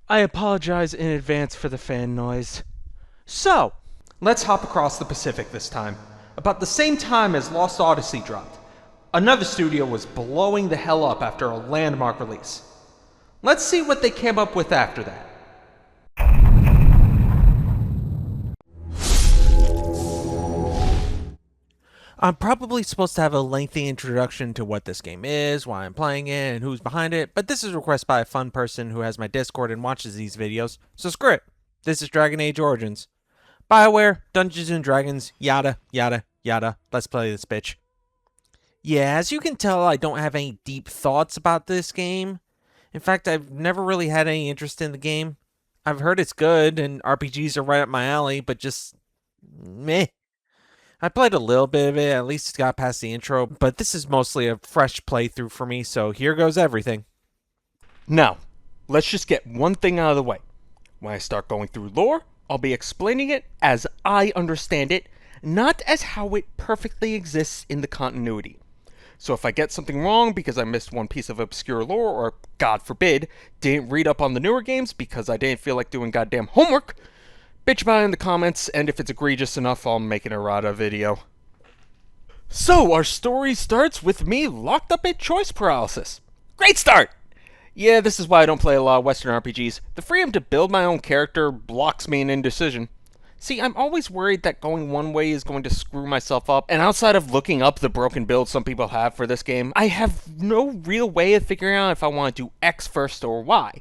I apologize in advance for the fan noise. So, let's hop across the Pacific this time. About the same time as Lost Odyssey dropped, another studio was blowing the hell up after a landmark release. Let's see what they came up with after that. I'm probably supposed to have a lengthy introduction to what this game is, why I'm playing it, and who's behind it, but this is a request by a fun person who has my Discord and watches these videos, so screw it. This is Dragon Age Origins. BioWare, Dungeons and Dragons, yada, yada, yada. Let's play this bitch. Yeah, as you can tell, I don't have any deep thoughts about this game. In fact, I've never really had any interest in the game. I've heard it's good, and RPGs are right up my alley, but just meh. I played a little bit of it, at least got past the intro, but this is mostly a fresh playthrough for me, so here goes everything. Now, let's just get one thing out of the way. When I start going through lore, I'll be explaining it as I understand it, not as how it perfectly exists in the continuity. So if I get something wrong because I missed one piece of obscure lore, or, God forbid, didn't read up on the newer games because I didn't feel like doing goddamn homework, bitch about it in the comments, and if it's egregious enough, I'll make an errata video. So, our story starts with me locked up in choice paralysis. Great start! Yeah, this is why I don't play a lot of Western RPGs. The freedom to build my own character blocks me in indecision. See, I'm always worried that going one way is going to screw myself up, and outside of looking up the broken build some people have for this game, I have no real way of figuring out if I want to do X first or Y.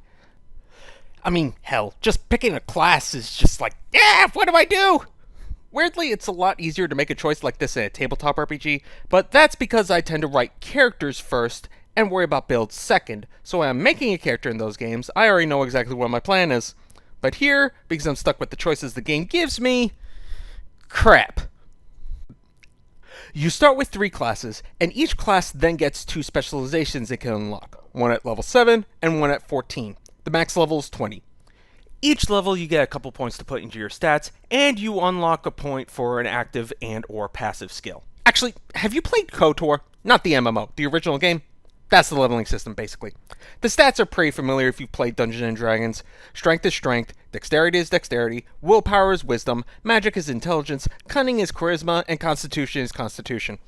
I mean, hell, just picking a class is just like, yeah, what do I do? Weirdly, it's a lot easier to make a choice like this in a tabletop RPG, but that's because I tend to write characters first and worry about builds second, so when I'm making a character in those games, I already know exactly what my plan is. But here, because I'm stuck with the choices the game gives me, crap. You start with 3 classes, and each class then gets 2 specializations it can unlock, one at level 7 and one at 14. The max level is 20. Each level you get a couple points to put into your stats, and you unlock a point for an active and or passive skill. Actually, have you played KOTOR? Not the MMO, the original game? That's the leveling system, basically. The stats are pretty familiar if you've played Dungeons and Dragons. Strength is strength, dexterity is dexterity, willpower is wisdom, magic is intelligence, cunning is charisma, and constitution is constitution.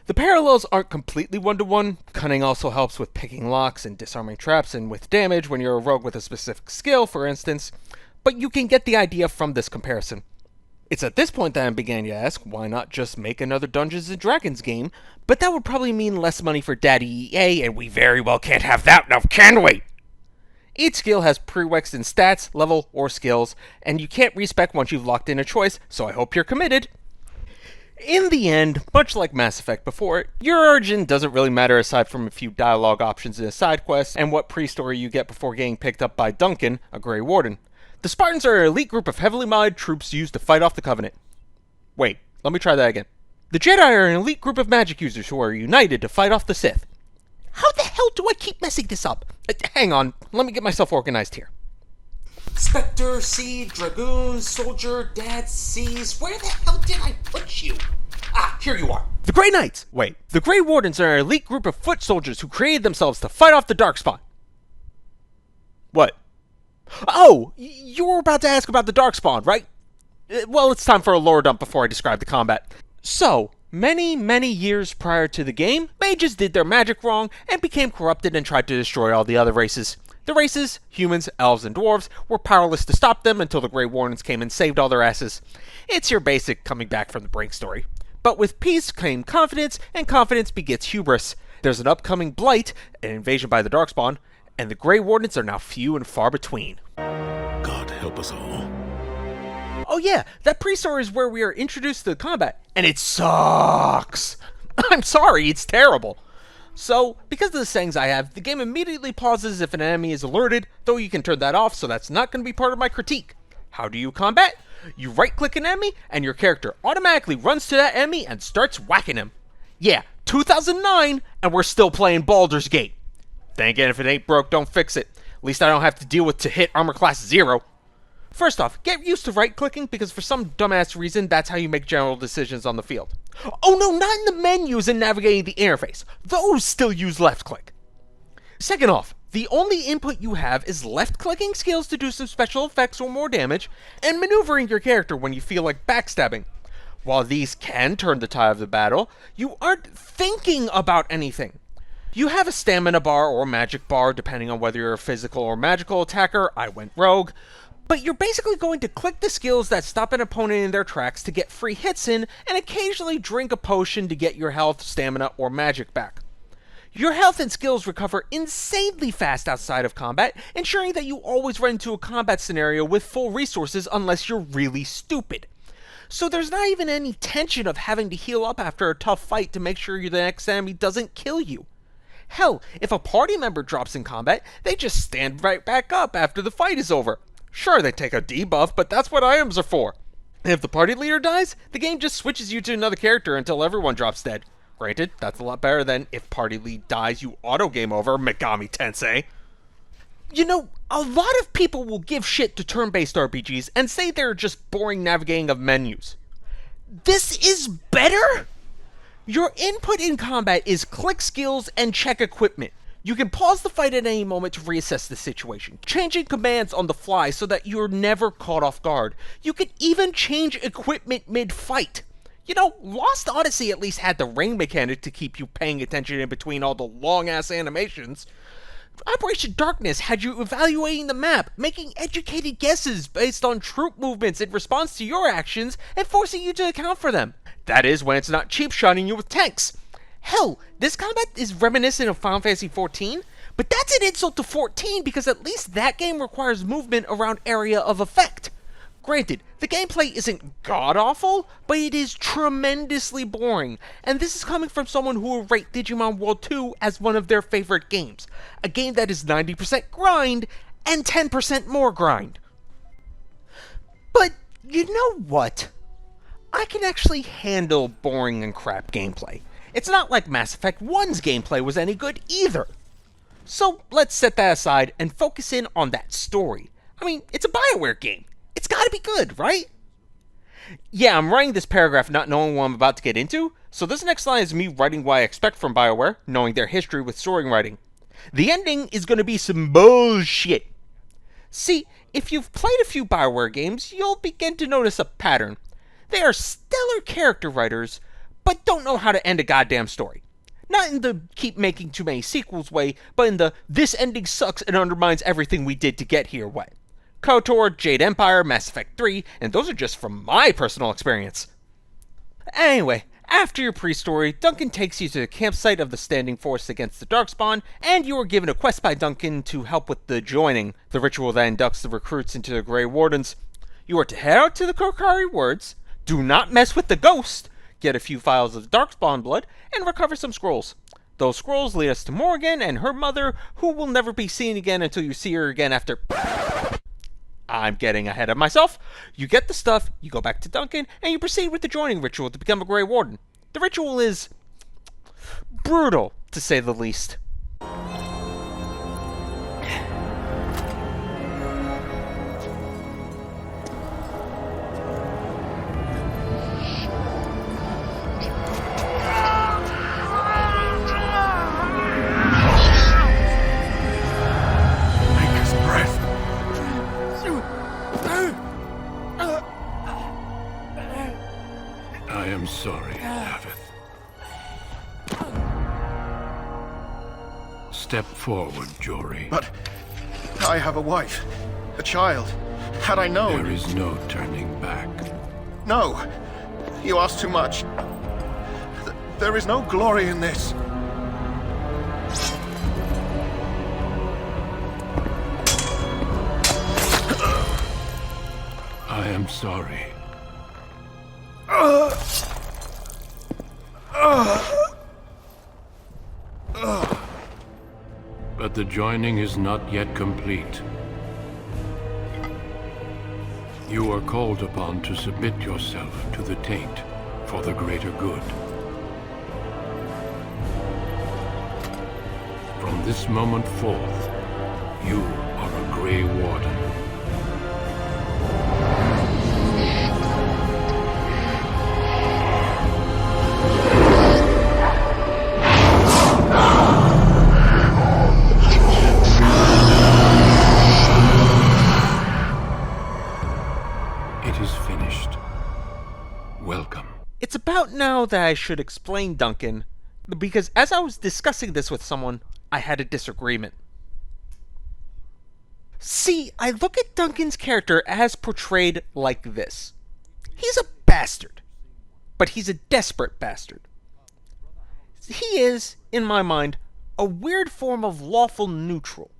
The parallels aren't completely one-to-one. Cunning also helps with picking locks and disarming traps and with damage when you're a rogue with a specific skill, for instance, but you can get the idea from this comparison. It's at this point that I'm beginning to ask, why not just make another Dungeons & Dragons game? But that would probably mean less money for Daddy EA, and we very well can't have that now, can we? Each skill has prereqs in stats, level, or skills, and you can't respec once you've locked in a choice, so I hope you're committed. In the end, much like Mass Effect before it, your origin doesn't really matter aside from a few dialogue options in a side quest and what pre-story you get before getting picked up by Duncan, a Grey Warden. The Spartans are an elite group of heavily modded troops used to fight off the Covenant. Wait, let me try that again. The Jedi are an elite group of magic users who are united to fight off the Sith. How the hell do I keep messing this up? Hang on, let me get myself organized here. Spectre, Seed, Dragoon, Soldier, Dad, Seas. Where the hell did I put you? Ah, here you are. The Grey Knights. Wait, the Grey Wardens are an elite group of foot soldiers who created themselves to fight off the Darkspawn. What? Oh, you were about to ask about the Darkspawn, right? Well, it's time for a lore dump before I describe the combat. So, many years prior to the game, mages did their magic wrong and became corrupted and tried to destroy all the other races. The races, humans, elves, and dwarves, were powerless to stop them until the Grey Wardens came and saved all their asses. It's your basic coming back from the brink story. But with peace came confidence, and confidence begets hubris. There's an upcoming blight, an invasion by the Darkspawn, and the Grey Wardens are now few and far between. God help us all. Oh yeah, that pre-story is where we are introduced to the combat, and it sucks! I'm sorry, it's terrible. So, because of the settings I have, the game immediately pauses if an enemy is alerted, though you can turn that off, so that's not going to be part of my critique. How do you combat? You right-click an enemy, and your character automatically runs to that enemy and starts whacking him. Yeah, 2009, and we're still playing Baldur's Gate. Then again, if it ain't broke, don't fix it. At least I don't have to deal with to hit armor class 0. First off, get used to right-clicking, because for some dumbass reason, that's how you make general decisions on the field. Oh no, not in the menus and navigating the interface. Those still use left-click. Second off, The only input you have is left-clicking skills to do some special effects or more damage, and maneuvering your character when you feel like backstabbing. While these can turn the tide of the battle, you aren't thinking about anything. You have a stamina bar or magic bar, depending on whether you're a physical or magical attacker. I went rogue. But you're basically going to click the skills that stop an opponent in their tracks to get free hits in, and occasionally drink a potion to get your health, stamina, or magic back. Your health and skills recover insanely fast outside of combat, ensuring that you always run into a combat scenario with full resources unless you're really stupid. So there's not even any tension of having to heal up after a tough fight to make sure the next enemy doesn't kill you. Hell, if a party member drops in combat, they just stand right back up after the fight is over. Sure, they take a debuff, but that's what items are for. And if the party leader dies, the game just switches you to another character until everyone drops dead. Granted, that's a lot better than if party lead dies, you auto game over, Megami Tensei. You know, a lot of people will give shit to turn-based RPGs and say they're just boring navigating of menus. This is better? Your input in combat is click skills and check equipment. You can pause the fight at any moment to reassess the situation, changing commands on the fly so that you're never caught off guard. You can even change equipment mid-fight. You know, Lost Odyssey at least had the ring mechanic to keep you paying attention in between all the long-ass animations. Operation Darkness had you evaluating the map, making educated guesses based on troop movements in response to your actions, and forcing you to account for them. That is when it's not cheap-shotting you with tanks. Hell, this combat is reminiscent of Final Fantasy XIV, but that's an insult to 14 because at least that game requires movement around area of effect. Granted, the gameplay isn't god-awful, but it is tremendously boring, and this is coming from someone who will rate Digimon World 2 as one of their favorite games. A game that is 90% grind and 10% more grind. But you know what? I can actually handle boring and crap gameplay. It's not like Mass Effect 1's gameplay was any good either. So let's set that aside and focus in on that story. I mean, it's a BioWare game. It's gotta be good, right? Yeah, I'm writing this paragraph not knowing what I'm about to get into, so this next line is me writing what I expect from BioWare, knowing their history with story writing. The ending is gonna be some bullshit. See, if you've played a few BioWare games, you'll begin to notice a pattern. They are stellar character writers, but don't know how to end a goddamn story. Not in the keep making too many sequels way, but in the this ending sucks and undermines everything we did to get here way. KOTOR, Jade Empire, Mass Effect 3, and those are just from my personal experience. Anyway, after your pre-story, Duncan takes you to the campsite of the Standing Force against the Darkspawn, and you are given a quest by Duncan to help with the joining, the ritual that inducts the recruits into the Grey Wardens. You are to head out to the Kokari Woods, do not mess with the ghost, get a few vials of Darkspawn blood, and recover some scrolls. Those scrolls lead us to Morrigan and her mother, who will never be seen again until you see her again after... I'm getting ahead of myself. You get the stuff, you go back to Duncan, and you proceed with the joining ritual to become a Grey Warden. The ritual is... brutal, to say the least. I am sorry, Davith. Step forward, Jory. But I have a wife, a child. Had I known... There is no turning back. No, you ask too much. There is no glory in this. I am sorry. But the joining is not yet complete. You are called upon to submit yourself to the taint for the greater good. From this moment forth, you are a Grey Warden. don't know that I should explain Duncan, because as I was discussing this with someone, I had a disagreement. See, I look at Duncan's character as portrayed like this. He's a bastard, but he's a desperate bastard. He is, in my mind, a weird form of lawful neutral.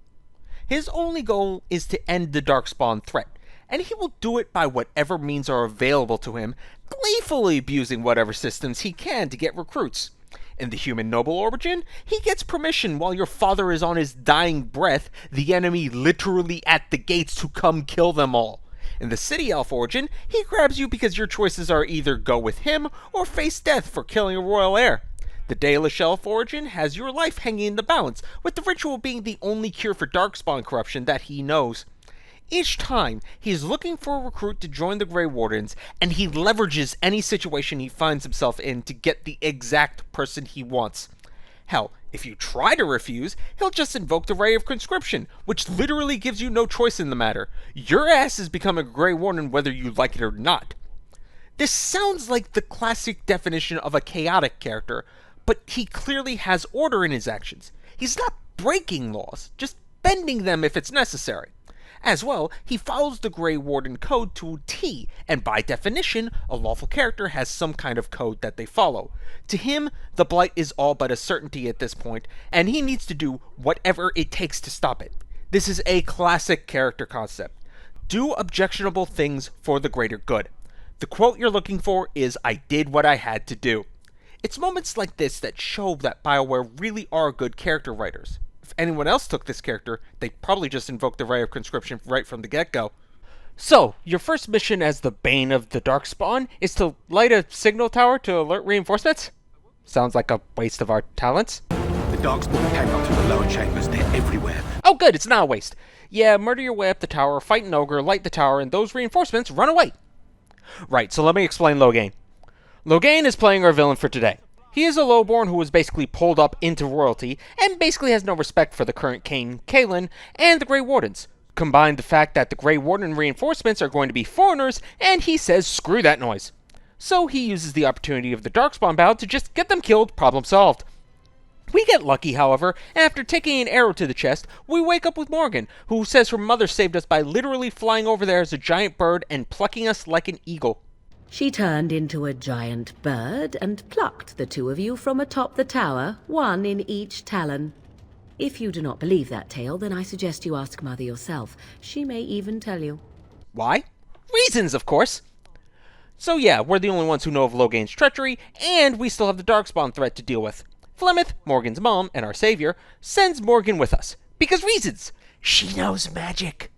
His only goal is to end the Darkspawn threat, and he will do it by whatever means are available to him, gleefully abusing whatever systems he can to get recruits. In the human noble origin, he gets permission while your father is on his dying breath, the enemy literally at the gates to come kill them all. In the city elf origin, he grabs you because your choices are either go with him or face death for killing a royal heir. The Dalish elf origin has your life hanging in the balance, with the ritual being the only cure for Darkspawn corruption that he knows. Each time, he is looking for a recruit to join the Grey Wardens, and he leverages any situation he finds himself in to get the exact person he wants. Hell, if you try to refuse, he'll just invoke the Ray of Conscription, which literally gives you no choice in the matter. Your ass has become a Grey Warden whether you like it or not. This sounds like the classic definition of a chaotic character, but he clearly has order in his actions. He's not breaking laws, just bending them if it's necessary. As well, he follows the Grey Warden code to a T, and by definition, a lawful character has some kind of code that they follow. To him, the Blight is all but a certainty at this point, and he needs to do whatever it takes to stop it. This is a classic character concept. Do objectionable things for the greater good. The quote you're looking for is, "I did what I had to do." It's moments like this that show that BioWare really are good character writers. If anyone else took this character, they'd probably just invoke the Ray of Conscription right from the get-go. So, your first mission as the Bane of the Darkspawn is to light a signal tower to alert reinforcements? Sounds like a waste of our talents. The Darkspawn came up through the lower chambers. They're everywhere. Oh good, it's not a waste. Yeah, murder your way up the tower, fight an ogre, light the tower, and those reinforcements run away. Right, so let me explain Loghain. Loghain is playing our villain for today. He is a lowborn who was basically pulled up into royalty, and basically has no respect for the current king, Kaelin, and the Grey Wardens. Combine the fact that the Grey Warden reinforcements are going to be foreigners, and he says screw that noise. So he uses the opportunity of the Darkspawn battle to just get them killed, problem solved. We get lucky, however, and after taking an arrow to the chest, we wake up with Morgan, who says her mother saved us by literally flying over there as a giant bird and plucking us like an eagle. She turned into a giant bird and plucked the two of you from atop the tower, one in each talon. If you do not believe that tale, then I suggest you ask Mother yourself. She may even tell you. Why? Reasons, of course. So yeah, we're the only ones who know of Loghain's treachery, and we still have the Darkspawn threat to deal with. Flemeth, Morgan's mom, and our savior, sends Morgan with us. Because reasons! She knows magic.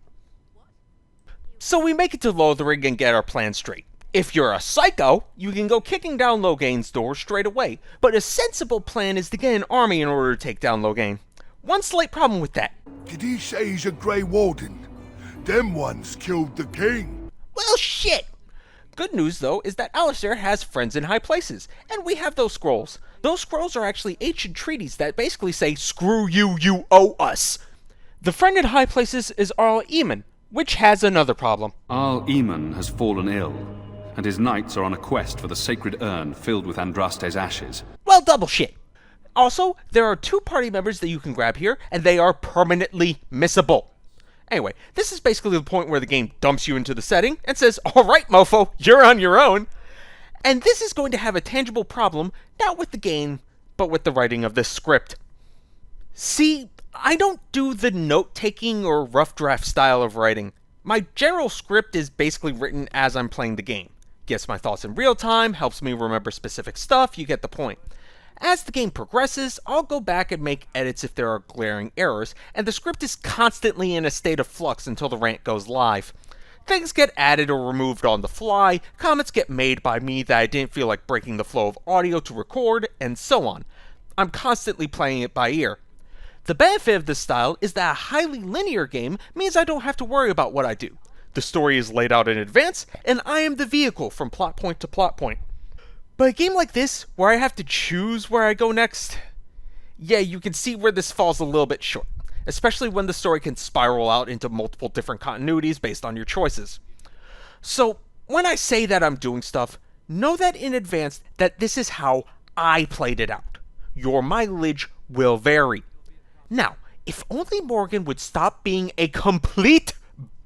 So we make it to Lothering and get our plan straight. If you're a psycho, you can go kicking down Loghain's door straight away, but a sensible plan is to get an army in order to take down Loghain. One slight problem with that. Did he say he's a Grey Warden? Them ones killed the king. Well, shit! Good news, though, is that Alistair has friends in high places, and we have those scrolls. Those scrolls are actually ancient treaties that basically say, screw you, you owe us. The friend in high places is Arl Eamon, which has another problem. Arl Eamon has fallen ill, and his knights are on a quest for the sacred urn filled with Andraste's ashes. Well, double shit. Also, there are 2 party members that you can grab here, and they are permanently missable. Anyway, this is basically the point where the game dumps you into the setting and says, alright mofo, you're on your own. And this is going to have a tangible problem, not with the game, but with the writing of this script. See, I don't do the note-taking or rough draft style of writing. My general script is basically written as I'm playing the game. Gets my thoughts in real time, helps me remember specific stuff, you get the point. As the game progresses, I'll go back and make edits if there are glaring errors, and the script is constantly in a state of flux until the rant goes live. Things get added or removed on the fly, comments get made by me that I didn't feel like breaking the flow of audio to record, and so on. I'm constantly playing it by ear. The benefit of this style is that a highly linear game means I don't have to worry about what I do. The story is laid out in advance, and I am the vehicle from plot point to plot point. But a game like this, where I have to choose where I go next, yeah, you can see where this falls a little bit short, especially when the story can spiral out into multiple different continuities based on your choices. So, when I say that I'm doing stuff, know that in advance that this is how I played it out. Your mileage will vary. Now, if only Morgan would stop being a complete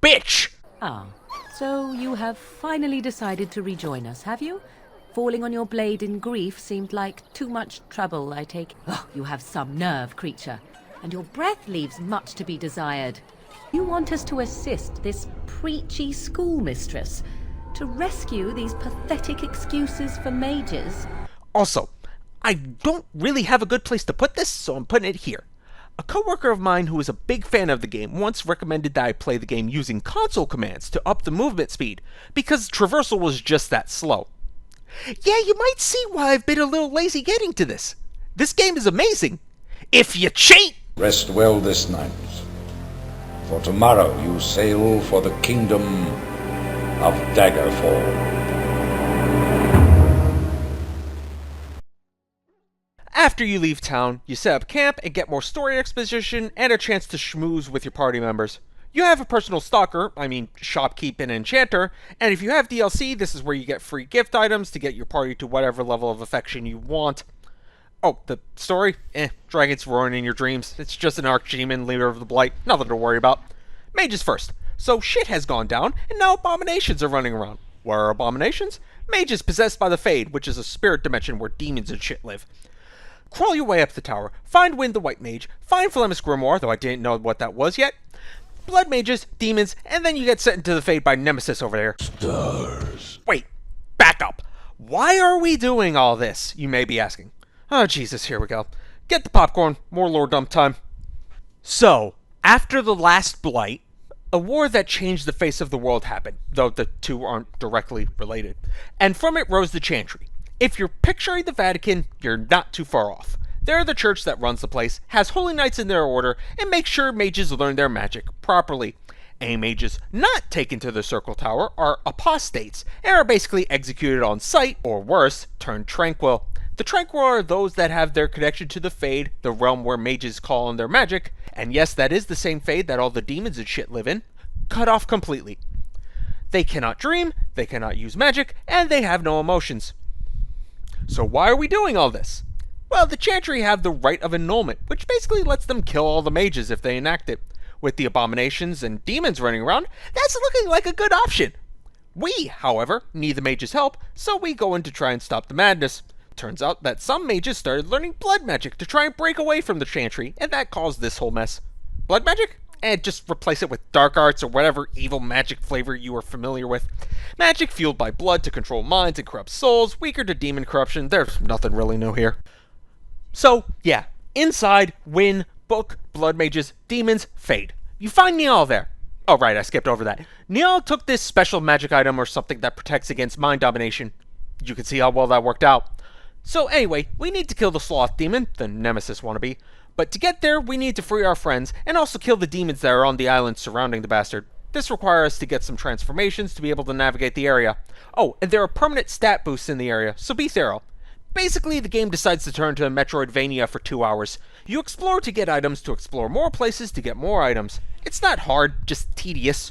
bitch! Ah, so you have finally decided to rejoin us, have you? Falling on your blade in grief seemed like too much trouble, I take. Oh, you have some nerve, creature. And your breath leaves much to be desired. You want us to assist this preachy schoolmistress to rescue these pathetic excuses for mages? Also, I don't really have a good place to put this, so I'm putting it here. A coworker of mine who is a big fan of the game once recommended that I play the game using console commands to up the movement speed, because traversal was just that slow. Yeah, you might see why I've been a little lazy getting to this. This game is amazing. If you cheat! Rest well this night, for tomorrow you sail for the kingdom of Daggerfall. After you leave town, you set up camp and get more story exposition and a chance to schmooze with your party members. You have a personal stalker, shopkeep and enchanter, and if you have DLC, this is where you get free gift items to get your party to whatever level of affection you want. Oh, the story? Dragons roaring in your dreams. It's just an archdemon, leader of the Blight. Nothing to worry about. Mages first. So shit has gone down, and now abominations are running around. What are abominations? Mages possessed by the Fade, which is a spirit dimension where demons and shit live. Crawl your way up the tower, find Wind the White Mage, find Flemeth's Grimoire, though I didn't know what that was yet, blood mages, demons, and then you get sent into the Fade by Nemesis over there. Stars. Wait, back up. Why are we doing all this, you may be asking. Oh, Jesus, here we go. Get the popcorn, more lore dump time. So, after the last Blight, a war that changed the face of the world happened, though the two aren't directly related. And from it rose the Chantry. If you're picturing the Vatican, you're not too far off. They're the church that runs the place, has holy knights in their order, and makes sure mages learn their magic properly. Any mages not taken to the Circle Tower are apostates, and are basically executed on sight, or worse, turned tranquil. The tranquil are those that have their connection to the Fade, the realm where mages call on their magic, and yes, that is the same Fade that all the demons and shit live in, cut off completely. They cannot dream, they cannot use magic, and they have no emotions. So why are we doing all this? Well, the Chantry have the right of annulment, which basically lets them kill all the mages if they enact it. With the abominations and demons running around, that's looking like a good option. We, however, need the mages' help, so we go in to try and stop the madness. Turns out that some mages started learning blood magic to try and break away from the Chantry, and that caused this whole mess. Blood magic? Just replace it with dark arts or whatever evil magic flavor you are familiar with. Magic fueled by blood to control minds and corrupt souls, weaker to demon corruption, there's nothing really new here. So, yeah, inside, win, book, blood mages, demons, Fade. You find Niall there. Oh right, I skipped over that. Niall took this special magic item or something that protects against mind domination. You can see how well that worked out. So anyway, we need to kill the Sloth Demon, the Nemesis wannabe. But to get there, we need to free our friends, and also kill the demons that are on the island surrounding the bastard. This requires us to get some transformations to be able to navigate the area. Oh, and there are permanent stat boosts in the area, so be thorough. Basically, the game decides to turn to Metroidvania for 2 hours. You explore to get items, to explore more places to get more items. It's not hard, just tedious.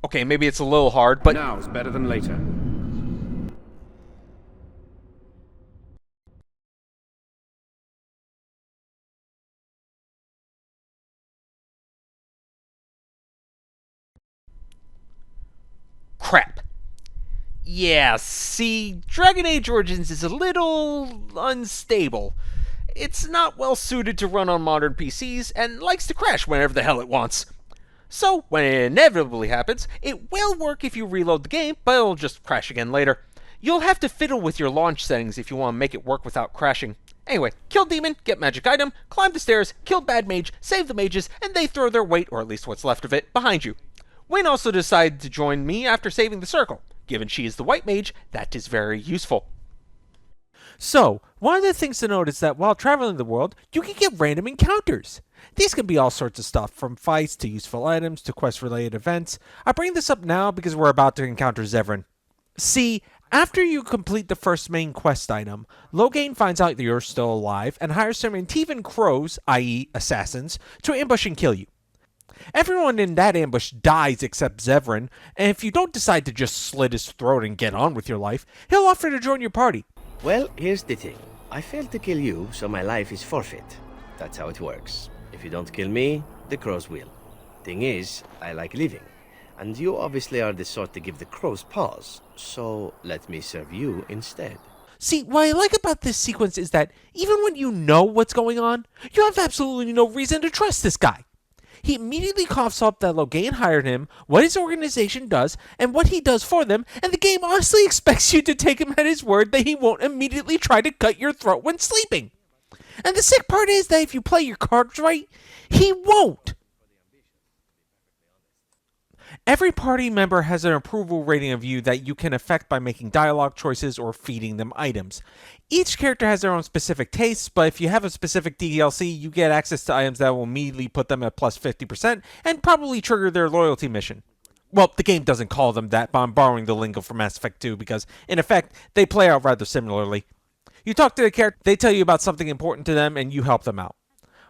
Okay, maybe it's a little hard, but Now's better than later. crap. Yeah, see, Dragon Age Origins is a little unstable. It's not well suited to run on modern PCs, and likes to crash whenever the hell it wants. So, when it inevitably happens, it will work if you reload the game, but it'll just crash again later. You'll have to fiddle with your launch settings if you want to make it work without crashing. Anyway, kill demon, get magic item, climb the stairs, kill bad mage, save the mages, and they throw their weight, or at least what's left of it, behind you. Wynne also decided to join me after saving the circle. Given she is the white mage, that is very useful. So, one of the things to note is that while traveling the world, you can get random encounters. These can be all sorts of stuff, from fights to useful items to quest-related events. I bring this up now because we're about to encounter Zevran. See, After you complete the first main quest item, Loghain finds out that you're still alive and hires some Antivan crows, i.e. assassins, to ambush and kill you. Everyone in that ambush dies except Zevran, and if you don't decide to just slit his throat and get on with your life, he'll offer to join your party. Well, here's the thing. I failed to kill you, so my life is forfeit. That's how it works. If you don't kill me, the crows will. Thing is, I like living. And you obviously are the sort to give the crows pause, so let me serve you instead. See, what I like about this sequence is that even when you know what's going on, you have absolutely no reason to trust this guy. He immediately coughs up that Loghain hired him, what his organization does, and what he does for them, and the game honestly expects you to take him at his word that he won't immediately try to cut your throat when sleeping. And the sick part is that if you play your cards right, he won't. Every party member has an approval rating of you that you can affect by making dialogue choices or feeding them items. Each character has their own specific tastes, but if you have a specific DLC, you get access to items that will immediately put them at plus 50% and probably trigger their loyalty mission. Well, the game doesn't call them that, but I'm borrowing the lingo from Mass Effect 2 because, in effect, they play out rather similarly. You talk to the character, they tell you about something important to them, and you help them out.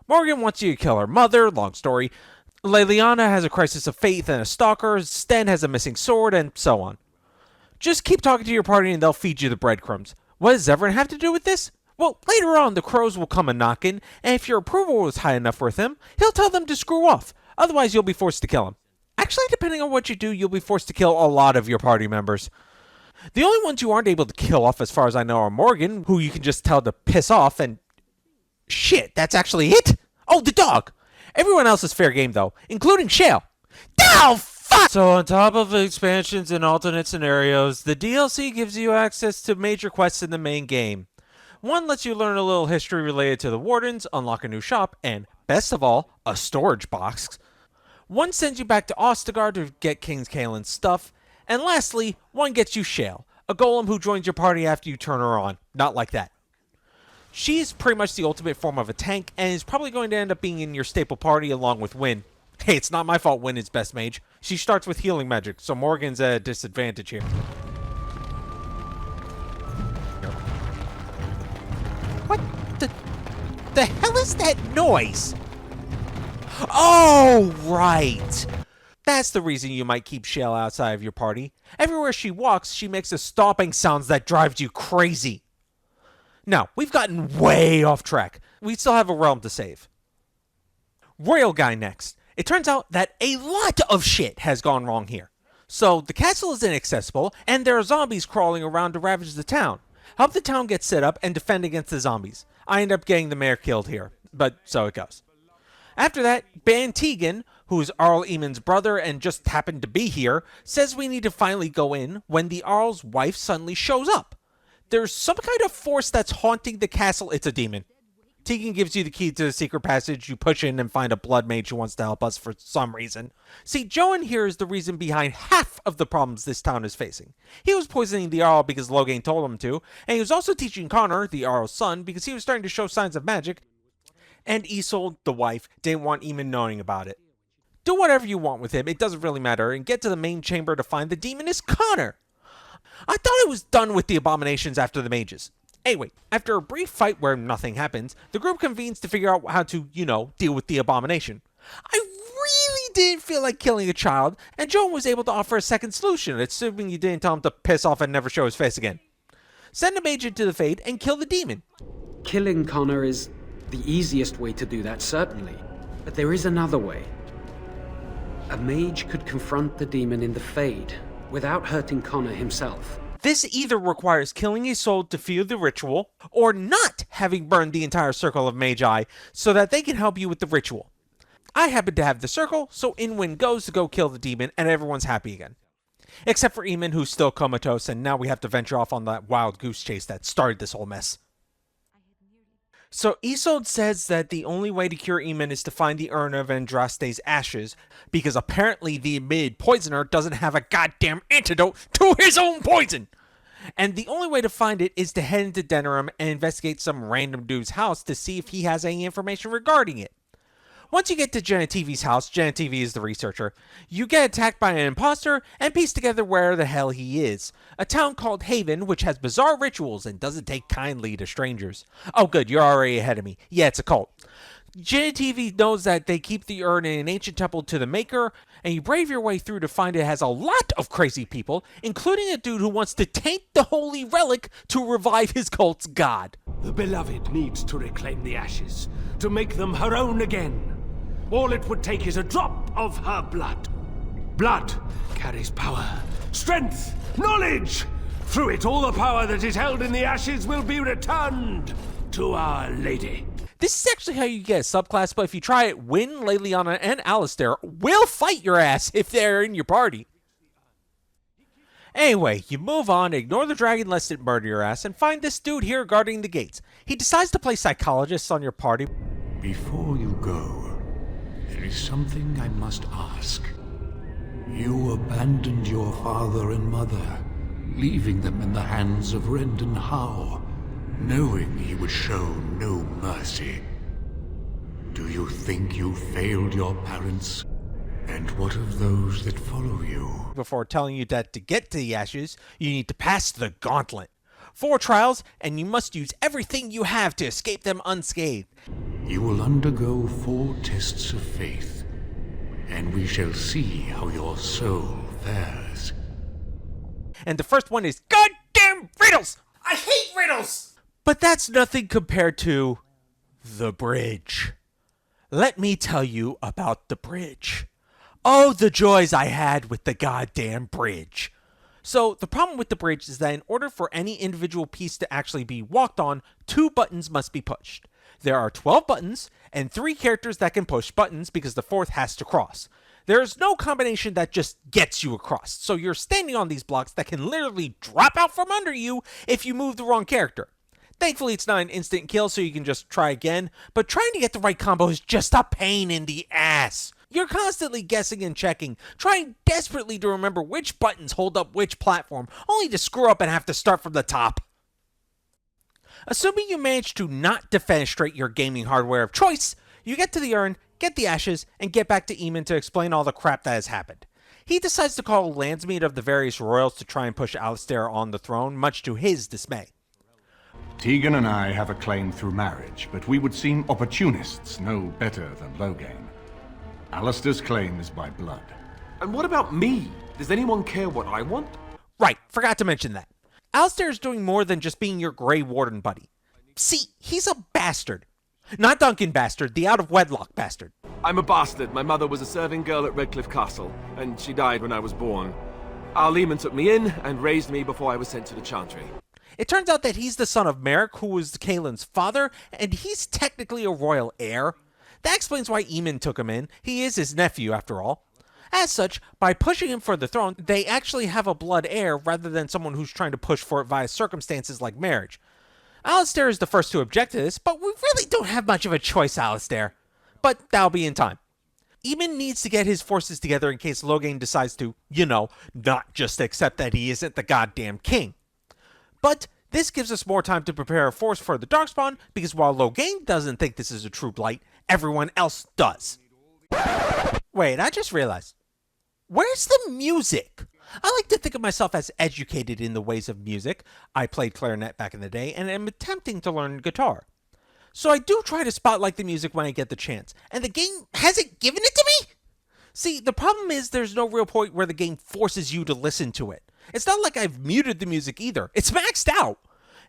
Morgan wants you to kill her mother, long story. Leliana has a crisis of faith and a stalker, Sten has a missing sword, and so on. Just keep talking to your party and they'll feed you the breadcrumbs. What does Zevran have to do with this? Well, later on, the crows will come a-knockin', and if your approval is high enough with him, he'll tell them to screw off. Otherwise, you'll be forced to kill him. Actually, depending on what you do, you'll be forced to kill a lot of your party members. The only ones you aren't able to kill off, as far as I know, are Morgan, who you can just tell to piss off, and... Shit, that's actually it? Oh, the dog! Everyone else is fair game, though, including Shale. Oh, fuck! So on top of expansions and alternate scenarios, the DLC gives you access to major quests in the main game. One lets you learn a little history related to the Wardens, unlock a new shop, and, best of all, a storage box. One sends you back to Ostagar to get King Kaelin's stuff. And lastly, one gets you Shale, a golem who joins your party after you turn her on. Not like that. She's pretty much the ultimate form of a tank, and is probably going to end up being in your staple party along with Wynn. Hey, it's not my fault Wynn is best mage. She starts with healing magic, so Morgan's at a disadvantage here. What the hell is that noise? Oh, right. That's the reason you might keep Shale outside of your party. Everywhere she walks, she makes a stomping sounds that drives you crazy. Now, we've gotten way off track. We still have a realm to save. Royal Guy next. It turns out that a lot of shit has gone wrong here. So, the castle is inaccessible, and there are zombies crawling around to ravage the town. Help the town get set up and defend against the zombies. I end up getting the mayor killed here, but so it goes. After that, Ban Tegan, who's Arl Eamon's brother and just happened to be here, says we need to finally go in when the Arl's wife suddenly shows up. There's some kind of force that's haunting the castle. It's a demon. Tegan gives you the key to the secret passage. You push in and find a blood mage who wants to help us for some reason. See, Joan here is the reason behind half of the problems this town is facing. He was poisoning the Arl because Loghain told him to, and he was also teaching Connor, the Arl's son, because he was starting to show signs of magic, and Isolde, the wife, didn't want Eamon knowing about it. Do whatever you want with him, it doesn't really matter, and get to the main chamber to find the demon is Connor. I thought I was done with the abominations after the mages. Anyway, after a brief fight where nothing happens, the group convenes to figure out how to, deal with the abomination. I really didn't feel like killing a child, and Joan was able to offer a second solution, assuming you didn't tell him to piss off and never show his face again. Send a mage into the Fade and kill the demon. Killing Connor is the easiest way to do that, certainly. But there is another way. A mage could confront the demon in the Fade without hurting Connor himself. This either requires killing a soul to feel the ritual, or not having burned the entire circle of Magi so that they can help you with the ritual. I happen to have the circle, so Inwin goes to go kill the demon, and everyone's happy again. Except for Eamon, who's still comatose, and now we have to venture off on that wild goose chase that started this whole mess. So Isolde says that the only way to cure Eamon is to find the urn of Andraste's ashes, because apparently the admitted poisoner doesn't have a goddamn antidote to his own poison! And the only way to find it is to head into Denerim and investigate some random dude's house to see if he has any information regarding it. Once you get to Genetivi's house, Genetivi is the researcher, you get attacked by an imposter and piece together where the hell he is. A town called Haven, which has bizarre rituals and doesn't take kindly to strangers. Oh good, you're already ahead of me. Yeah, it's a cult. Genetivi knows that they keep the urn in an ancient temple to the Maker, and you brave your way through to find it has a lot of crazy people, including a dude who wants to taint the holy relic to revive his cult's god. The beloved needs to reclaim the ashes, to make them her own again. All it would take is a drop of her blood. Blood carries power, strength, knowledge. Through it, all the power that is held in the ashes will be returned to Our Lady. This is actually how you get a subclass, but if you try it, Wynn, Leliana, and Alistair will fight your ass if they're in your party. Anyway, you move on, ignore the dragon lest it murder your ass, and find this dude here guarding the gates. He decides to play psychologist on your party. Before you go, there is something I must ask. You abandoned your father and mother, leaving them in the hands of Rendon Howe, knowing he would show no mercy. Do you think you failed your parents? And what of those that follow you? Before telling you that to get to the ashes, you need to pass the gauntlet. 4 trials, and you must use everything you have to escape them unscathed. You will undergo 4 tests of faith, and we shall see how your soul fares. And the first one is goddamn riddles! I hate riddles! But that's nothing compared to the bridge. Let me tell you about the bridge. Oh, the joys I had with the goddamn bridge. So, the problem with the bridge is that in order for any individual piece to actually be walked on, 2 buttons must be pushed. There are 12 buttons, and 3 characters that can push buttons because the 4th has to cross. There is no combination that just gets you across, so you're standing on these blocks that can literally drop out from under you if you move the wrong character. Thankfully, it's not an instant kill, so you can just try again, but trying to get the right combo is just a pain in the ass. You're constantly guessing and checking, trying desperately to remember which buttons hold up which platform, only to screw up and have to start from the top. Assuming you manage to not defenestrate your gaming hardware of choice, you get to the urn, get the ashes, and get back to Eamon to explain all the crap that has happened. He decides to call a landsmeet of the various royals to try and push Alistair on the throne, much to his dismay. Tegan and I have a claim through marriage, but we would seem opportunists no better than Logain. Alistair's claim is by blood. And what about me? Does anyone care what I want? Right, forgot to mention that. Alistair is doing more than just being your Grey Warden buddy. See, he's a bastard. Not Duncan bastard, the out-of-wedlock bastard. I'm a bastard. My mother was a serving girl at Redcliffe Castle, and she died when I was born. Our Lehman took me in and raised me before I was sent to the Chantry. It turns out that he's the son of Merrick, who was Kaelin's father, and he's technically a royal heir. That explains why Eamon took him in. He is his nephew, after all. As such, by pushing him for the throne, they actually have a blood heir rather than someone who's trying to push for it via circumstances like marriage. Alistair is the first to object to this, but we really don't have much of a choice, Alistair. But that'll be in time. Eamon needs to get his forces together in case Logain decides to, not just accept that he isn't the goddamn king. But this gives us more time to prepare a force for the Darkspawn, because while Logain doesn't think this is a true blight, everyone else does. Wait, I just realized. Where's the music? I like to think of myself as educated in the ways of music. I played clarinet back in the day, and am attempting to learn guitar. So I do try to spotlight the music when I get the chance, and the game hasn't given it to me? See, the problem is there's no real point where the game forces you to listen to it. It's not like I've muted the music either. It's maxed out.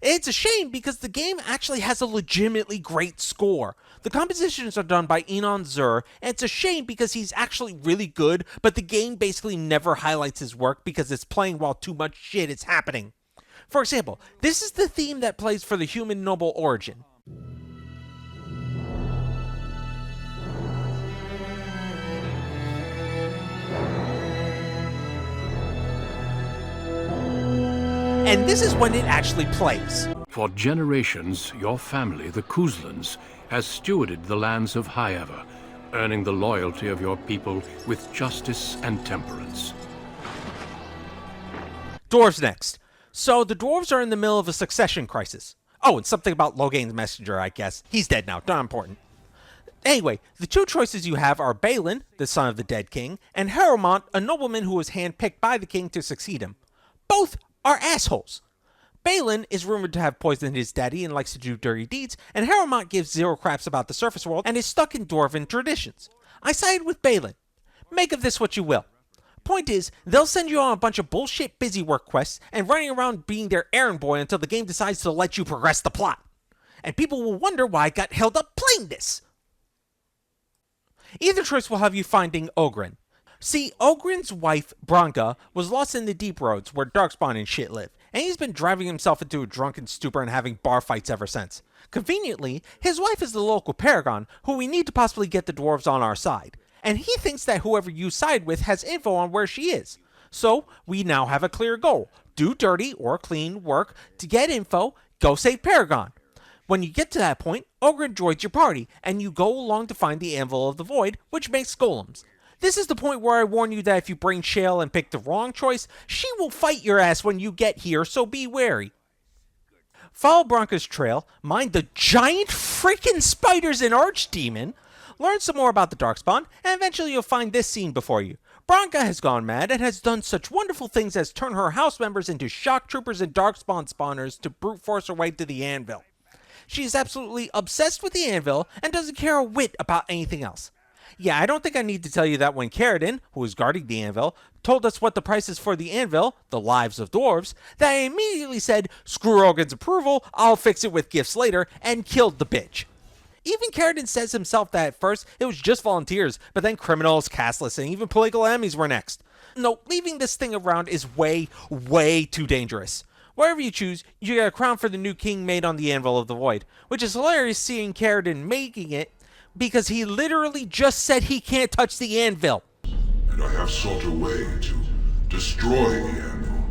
It's a shame because the game actually has a legitimately great score. The compositions are done by Enon Zur, and it's a shame because he's actually really good, but the game basically never highlights his work because it's playing while too much shit is happening. For example, this is the theme that plays for the Human Noble Origin. And this is when it actually plays. For generations, your family, the Kuzlans, has stewarded the lands of Highever, earning the loyalty of your people with justice and temperance. Dwarves next. So the dwarves are in the middle of a succession crisis. Oh, and something about Logain's messenger, I guess. He's dead now, not important. Anyway, the two choices you have are Balin, the son of the dead king, and Harrowmont, a nobleman who was handpicked by the king to succeed him. Both are assholes. Balin is rumored to have poisoned his daddy and likes to do dirty deeds, and Harrowmont gives zero craps about the surface world and is stuck in dwarven traditions. I sided with Balin. Make of this what you will. Point is, they'll send you on a bunch of bullshit busy work quests and running around being their errand boy until the game decides to let you progress the plot. And people will wonder why I got held up playing this. Either choice will have you finding Oghren. See, Ogren's wife, Branka, was lost in the deep roads where Darkspawn and shit live, and he's been driving himself into a drunken stupor and having bar fights ever since. Conveniently, his wife is the local paragon, who we need to possibly get the dwarves on our side, and he thinks that whoever you side with has info on where she is. So, we now have a clear goal. Do dirty or clean work to get info, go save Paragon. When you get to that point, Oghren joins your party, and you go along to find the Anvil of the Void, which makes golems. This is the point where I warn you that if you bring Shale and pick the wrong choice, she will fight your ass when you get here, so be wary. Follow Branka's trail, mind the giant freaking spiders and Archdemon, learn some more about the Darkspawn, and eventually you'll find this scene before you. Branka has gone mad and has done such wonderful things as turn her house members into shock troopers and Darkspawn spawners to brute force her way to the Anvil. She is absolutely obsessed with the Anvil and doesn't care a whit about anything else. Yeah, I don't think I need to tell you that when Caradin, who was guarding the Anvil, told us what the price is for the Anvil, the lives of dwarves, that I immediately said, screw Ogren's approval, I'll fix it with gifts later, and killed the bitch. Even Caradin says himself that at first it was just volunteers, but then criminals, castless, and even political enemies were next. No, leaving this thing around is way, way too dangerous. Whatever you choose, you get a crown for the new king made on the Anvil of the Void, which is hilarious seeing Caradin making it, because he literally just said he can't touch the Anvil. And I have sought a way to destroy the Anvil.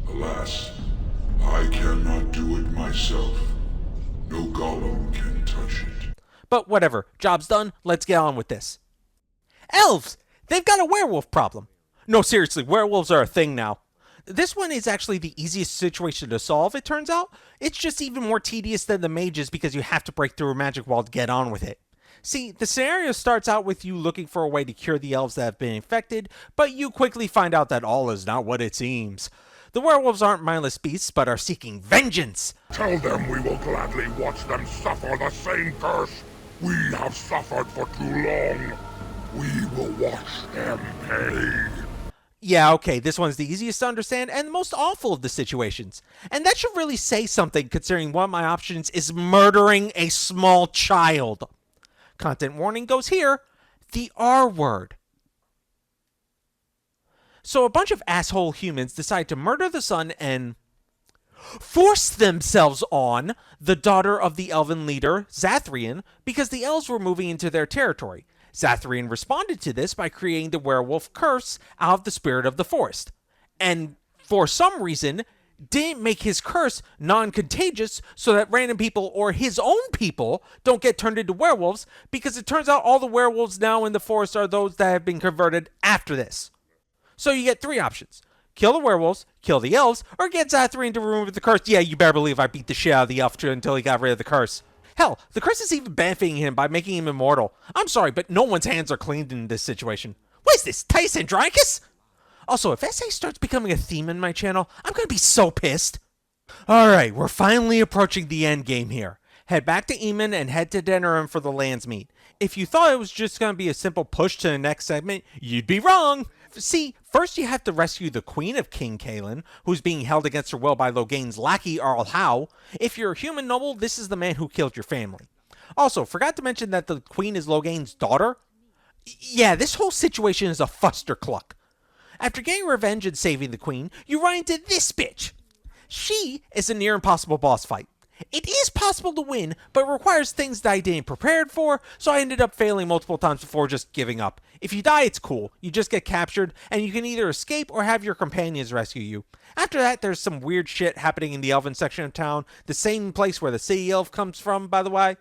Alas, I cannot do it myself. No golem can touch it. But whatever, job's done, let's get on with this. Elves! They've got a werewolf problem. No, seriously, werewolves are a thing now. This one is actually the easiest situation to solve, it turns out. It's just even more tedious than the mages because you have to break through a magic wall to get on with it. See, the scenario starts out with you looking for a way to cure the elves that have been infected, but you quickly find out that all is not what it seems. The werewolves aren't mindless beasts, but are seeking vengeance. Tell them we will gladly watch them suffer the same curse we have suffered for too long. We will watch them pay. Yeah, okay, this one's the easiest to understand and the most awful of the situations. And that should really say something considering one of my options is murdering a small child. Content warning goes here, the R word. So a bunch of asshole humans decide to murder the son and force themselves on the daughter of the elven leader, Zathrian, because the elves were moving into their territory. Zathrian responded to this by creating the werewolf curse out of the spirit of the forest. And for some reason, didn't make his curse non-contagious so that random people or his own people don't get turned into werewolves, because it turns out all the werewolves now in the forest are those that have been converted after this. So you get three options. Kill the werewolves, kill the elves, or get Zathrian to remove the curse. Yeah, you better believe I beat the shit out of the elf until he got rid of the curse. Hell, the curse is even benefiting him by making him immortal. I'm sorry, but no one's hands are clean in this situation. What is this, Titus Andronicus? Also, if SA starts becoming a theme in my channel, I'm gonna be so pissed. Alright, we're finally approaching the end game here. Head back to Eamon and head to Denerim for the lands meet. If you thought it was just gonna be a simple push to the next segment, you'd be wrong. See, first you have to rescue the Queen of King Kalen, who's being held against her will by Loghain's lackey, Arl Howe. If you're a human noble, this is the man who killed your family. Also, forgot to mention that the Queen is Loghain's daughter. Yeah, this whole situation is a fustercluck. After getting revenge and saving the Queen, you run into this bitch. She is a near impossible boss fight. It is possible to win, but it requires things that I didn't prepared for, so I ended up failing multiple times before just giving up. If you die, it's cool. You just get captured, and you can either escape or have your companions rescue you. After that, there's some weird shit happening in the elven section of town, the same place where the city elf comes from, by the way.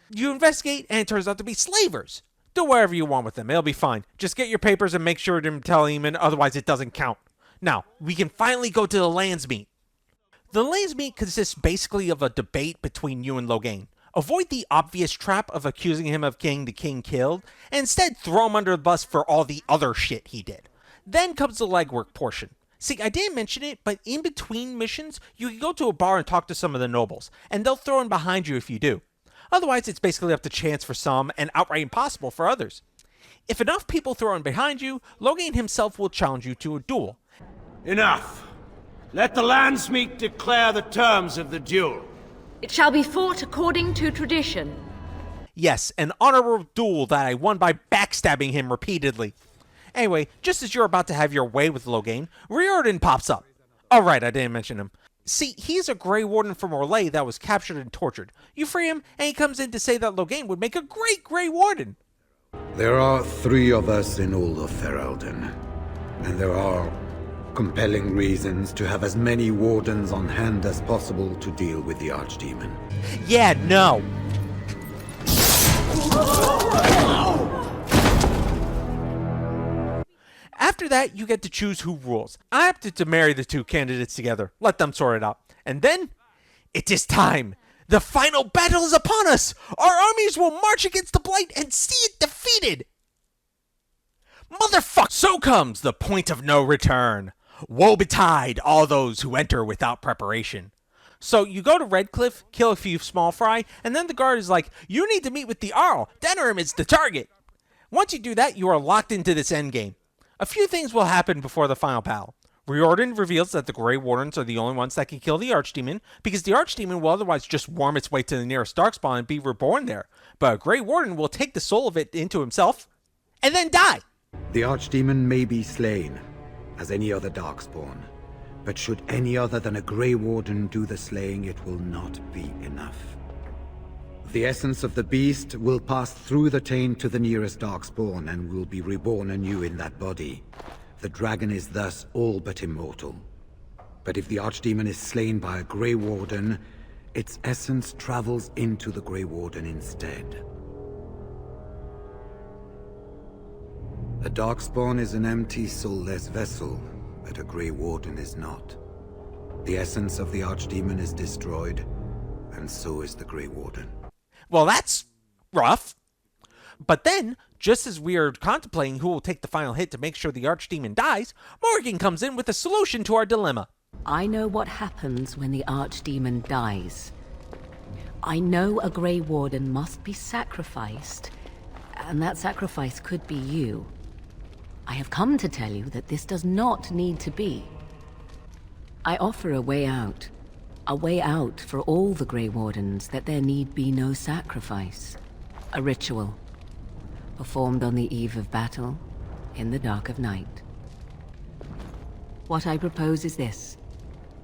You investigate, and it turns out to be slavers. Do whatever you want with them, it'll be fine. Just get your papers and make sure to tell Eamon, otherwise it doesn't count. Now, we can finally go to the lands meet. The lands meet consists basically of a debate between you and Loghain. Avoid the obvious trap of accusing him of getting the king killed, and instead throw him under the bus for all the other shit he did. Then comes the legwork portion. See, I didn't mention it, but in between missions, you can go to a bar and talk to some of the nobles, and they'll throw in behind you if you do. Otherwise, it's basically up to chance for some and outright impossible for others. If enough people throw in behind you, Loghain himself will challenge you to a duel. Enough. Let the landsmeet declare the terms of the duel. It shall be fought according to tradition. Yes, an honorable duel that I won by backstabbing him repeatedly. Anyway, just as you're about to have your way with Loghain, Riordan pops up. Oh right, I didn't mention him. See, he's a Grey Warden from Orlais that was captured and tortured. You free him, and he comes in to say that Loghain would make a great Grey Warden. There are 3 of us in all of Ferelden, and there are compelling reasons to have as many wardens on hand as possible to deal with the Archdemon. Yeah, no. After that, you get to choose who rules. I opted to marry the 2 candidates together, let them sort it out. And then, it is time. The final battle is upon us. Our armies will march against the Blight and see it defeated. Motherfuck! So comes the point of no return. Woe betide all those who enter without preparation. So you go to Redcliffe, kill a few small fry, and then the guard is like, you need to meet with the Arl. Denerim is the target. Once you do that, you are locked into this endgame. A few things will happen before the final battle. Riordan reveals that the Grey Wardens are the only ones that can kill the Archdemon, because the Archdemon will otherwise just worm its way to the nearest Darkspawn and be reborn there. But a Grey Warden will take the soul of it into himself, and then die. The Archdemon may be slain, as any other Darkspawn, but should any other than a Grey Warden do the slaying, it will not be enough. The essence of the beast will pass through the taint to the nearest Darkspawn and will be reborn anew in that body. The dragon is thus all but immortal. But if the Archdemon is slain by a Grey Warden, its essence travels into the Grey Warden instead. A Darkspawn is an empty, soulless vessel, but a Grey Warden is not. The essence of the Archdemon is destroyed, and so is the Grey Warden. Well, that's rough. But then, just as we are contemplating who will take the final hit to make sure the Archdemon dies, Morrigan comes in with a solution to our dilemma. I know what happens when the Archdemon dies. I know a Grey Warden must be sacrificed, and that sacrifice could be you. I have come to tell you that this does not need to be. I offer a way out. A way out for all the Grey Wardens, that there need be no sacrifice. A ritual, performed on the eve of battle, in the dark of night. What I propose is this.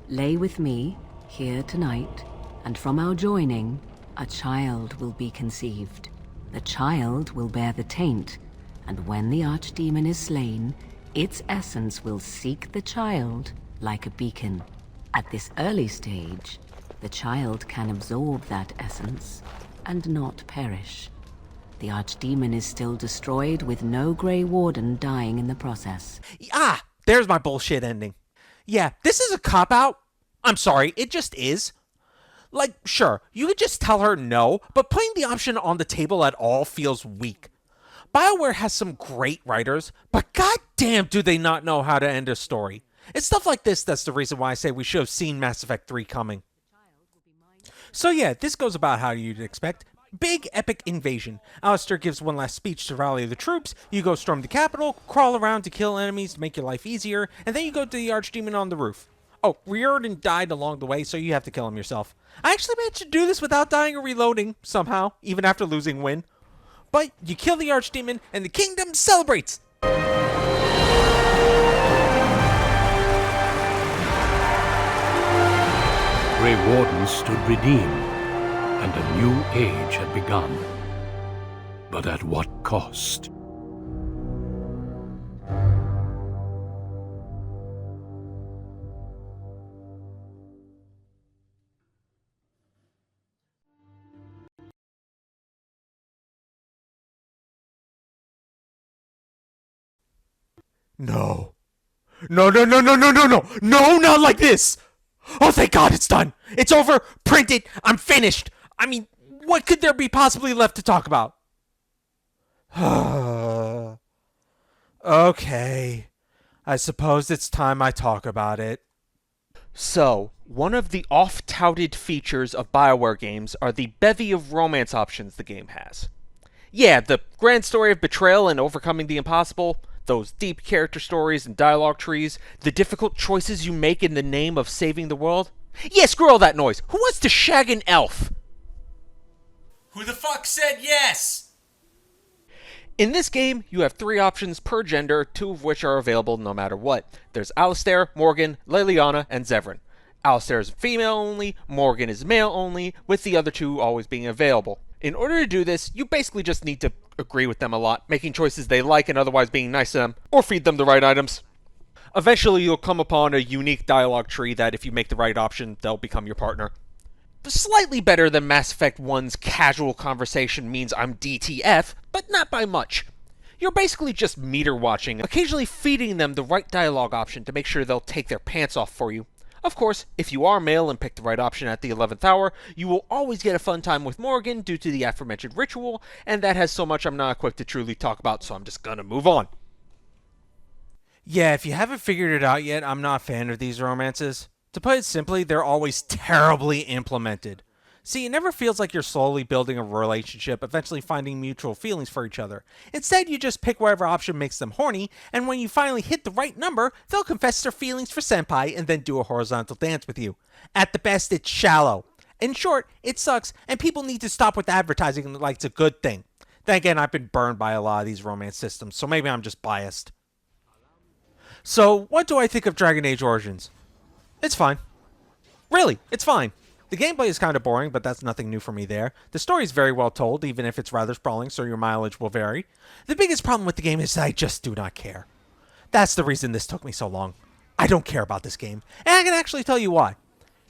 Lay with me, here tonight, and from our joining, a child will be conceived. The child will bear the taint, and when the Archdemon is slain, its essence will seek the child like a beacon. At this early stage, the child can absorb that essence and not perish. The Archdemon is still destroyed with no Grey Warden dying in the process. Ah, there's my bullshit ending. Yeah, this is a cop-out. I'm sorry, it just is. Like, sure, you could just tell her no, but putting the option on the table at all feels weak. BioWare has some great writers, but goddamn do they not know how to end a story. It's stuff like this that's the reason why I say we should have seen Mass Effect 3 coming. So yeah, this goes about how you'd expect. Big epic invasion. Alistair gives one last speech to rally the troops, you go storm the capital, crawl around to kill enemies to make your life easier, and then you go to the Archdemon on the roof. Oh, Riordan died along the way, so you have to kill him yourself. I actually managed to do this without dying or reloading, somehow, even after losing Win. But you kill the Archdemon, and the kingdom celebrates! Grey Wardens stood redeemed, and a new age had begun. But at what cost? No. No, no, no, no, no, no, no! No, not like this! Oh, thank God it's done! It's over! Print it! I'm finished! I mean, What could there be possibly left to talk about? Okay. I suppose it's time I talk about it. So, one of the oft-touted features of BioWare games are the bevy of romance options the game has. Yeah, the grand story of betrayal and overcoming the impossible, those deep character stories and dialogue trees, the difficult choices you make in the name of saving the world. Yeah, screw all that noise. Who wants to shag an elf? Who the fuck said yes? In this game, you have 3 options per gender, 2 of which are available no matter what. There's Alistair, Morgan, Leliana, and Zevran. Alistair is female only, Morgan is male only, with the other 2 always being available. In order to do this, you basically just need to agree with them a lot, making choices they like and otherwise being nice to them, or feed them the right items. Eventually, you'll come upon a unique dialogue tree that if you make the right option, they'll become your partner. Slightly better than Mass Effect 1's casual conversation means I'm DTF, but not by much. You're basically just meter watching, occasionally feeding them the right dialogue option to make sure they'll take their pants off for you. Of course, if you are male and pick the right option at the 11th hour, you will always get a fun time with Morgan due to the aforementioned ritual, and that has so much I'm not equipped to truly talk about, so I'm just gonna move on. Yeah, if you haven't figured it out yet, I'm not a fan of these romances. To put it simply, they're always terribly implemented. See, it never feels like you're slowly building a relationship, eventually finding mutual feelings for each other. Instead, you just pick whatever option makes them horny, and when you finally hit the right number, they'll confess their feelings for Senpai and then do a horizontal dance with you. At the best, it's shallow. In short, it sucks, and people need to stop with advertising like it's a good thing. Then again, I've been burned by a lot of these romance systems, so maybe I'm just biased. So, what do I think of Dragon Age Origins? It's fine. Really, it's fine. The gameplay is kind of boring, but that's nothing new for me there. The story is very well told, even if it's rather sprawling, so your mileage will vary. The biggest problem with the game is that I just do not care. That's the reason this took me so long. I don't care about this game, and I can actually tell you why.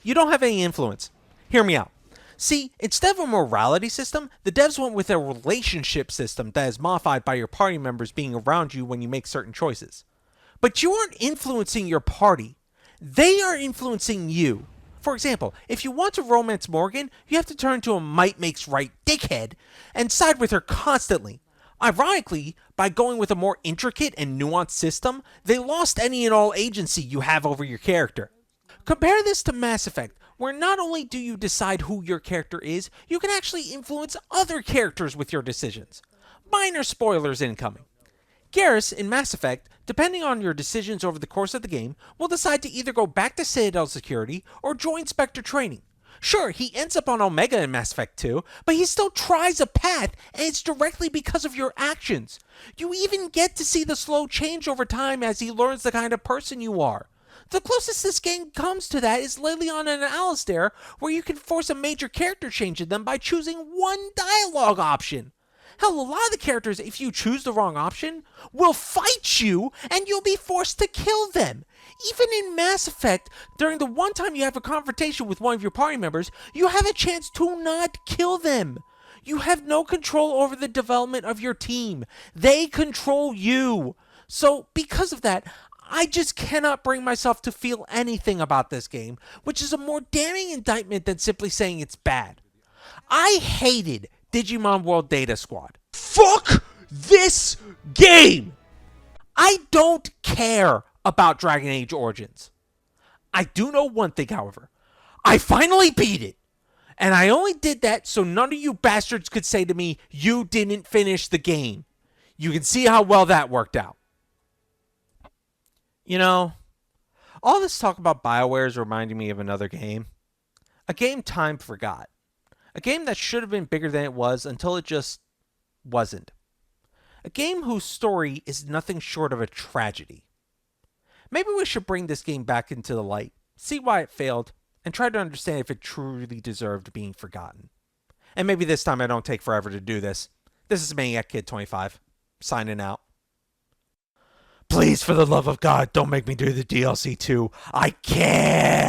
You don't have any influence. Hear me out. See, instead of a morality system, the devs went with a relationship system that is modified by your party members being around you when you make certain choices. But you aren't influencing your party. They are influencing you. For example, if you want to romance Morgan, you have to turn to a might makes right dickhead and side with her constantly. Ironically, by going with a more intricate and nuanced system, they lost any and all agency you have over your character. Compare this to Mass Effect, where not only do you decide who your character is, you can actually influence other characters with your decisions. Minor spoilers incoming. Garrus, in Mass Effect, depending on your decisions over the course of the game, will decide to either go back to Citadel security or join Spectre training. Sure, he ends up on Omega in Mass Effect 2, but he still tries a path, and it's directly because of your actions. You even get to see the slow change over time as he learns the kind of person you are. The closest this game comes to that is Leliana and Alistair, where you can force a major character change in them by choosing one dialogue option. Hell, a lot of the characters, if you choose the wrong option, will fight you and you'll be forced to kill them. Even in Mass Effect, during the one time you have a confrontation with one of your party members, you have a chance to not kill them. You have no control over the development of your team. They control you. So, because of that, I just cannot bring myself to feel anything about this game, which is a more damning indictment than simply saying it's bad. I hated Digimon World Data Squad. Fuck this game! I don't care about Dragon Age Origins. I do know one thing, however. I finally beat it. And I only did that so none of you bastards could say to me, you didn't finish the game. You can see how well that worked out. You know, all this talk about BioWare is reminding me of another game. A game time forgot. A game that should have been bigger than it was until it just wasn't. A game whose story is nothing short of a tragedy. Maybe we should bring this game back into the light, see why it failed, and try to understand if it truly deserved being forgotten. And maybe this time I don't take forever to do this. This is Maniac Kid 25, signing out. Please, for the love of God, don't make me do the DLC too. I can't!